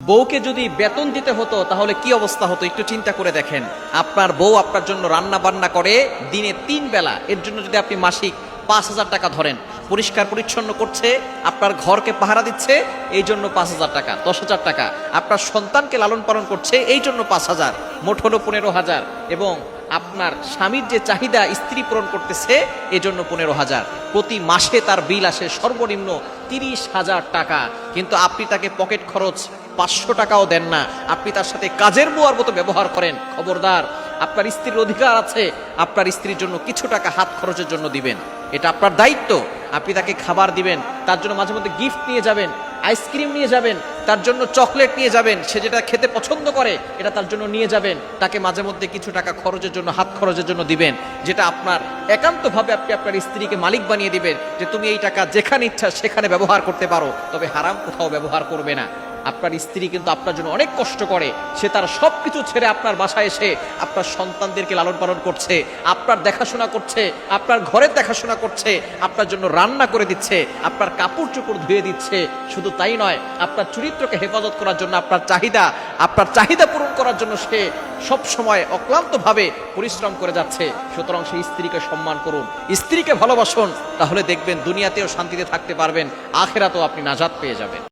বউকে যদি বেতন দিতে হতো তাহলে কি অবস্থা হতো একটু চিন্তা করে দেখেন। আপনার বউ আপনার জন্য রান্না বান্না করে দিনে 3 বেলা, এর জন্য যদি আপনি মাসিক 5,000 টাকা ধরেন, পরিষ্কার পরিচ্ছন্ন করছে, আপনার ঘরকে পাহারা দিচ্ছে, এই জন্য 5,000 টাকা, 10,000 টাকা, আপনার সন্তানকে লালন পালন করছে, এই জন্য 5,000, মোট হলো 15,000, এবং আপনার স্বামীর যে চাহিদা স্ত্রী পূরণ করতেছে এই জন্য 15,000। প্রতি মাসে তার বিল আসে সর্বনিম্ন 30,000 টাকা, কিন্তু আপনি তাকে পকেট খরচ 500 টাকাও দেন না, আপনি তার সাথে কাজের বুয়ার মতো ব্যবহার করেন। খবরদার, আপনার স্ত্রীর অধিকার আছে আপনার স্ত্রীর জন্য কিছু টাকা হাত খরচের জন্য দিবেন, এটা আপনার দায়িত্ব। আপনি তাকে খাবার দিবেন, তার জন্য মাঝে মধ্যে গিফট নিয়ে যাবেন, আইসক্রিম নিয়ে যাবেন, তার জন্য চকলেট নিয়ে যাবেন, সে যেটা খেতে পছন্দ করে এটা তার জন্য নিয়ে যাবেন, তাকে মাঝে মধ্যে কিছু টাকা খরচের জন্য, হাত খরচের জন্য দিবেন, যেটা আপনার একান্তভাবে আপনি আপনার স্ত্রীকে মালিক বানিয়ে দিবেন যে তুমি এই টাকা যেখানে ইচ্ছা সেখানে ব্যবহার করতে পারো, তবে হারাম কোথাও ব্যবহার করবে না। আপনার স্ত্রী কিন্তু আপনার জন্য অনেক কষ্ট করে, সে তার সবকিছু ছেড়ে আপনার বাসায় এসে আপনার সন্তানদেরকে লালন পালন করছে, আপনার দেখাশোনা করছে, আপনার ঘরের দেখাশোনা করছে, আপনার জন্য রান্না করে দিচ্ছে, আপনার কাপড় চোপড় ধুয়ে দিচ্ছে। শুধু তাই নয়, আপনার চরিত্রকে হেফাজত করার জন্য, আপনার চাহিদা পূরণ করার জন্য সে সব সময় অক্লান্তভাবে পরিশ্রম করে যাচ্ছে। সুতরাং সেই স্ত্রীকে সম্মান করুন, স্ত্রীকে ভালোবাসুন, তাহলে দেখবেন দুনিয়াতেও শান্তিতে থাকতে পারবেন, আখিরাতেও আপনি নাজাত পেয়ে যাবেন।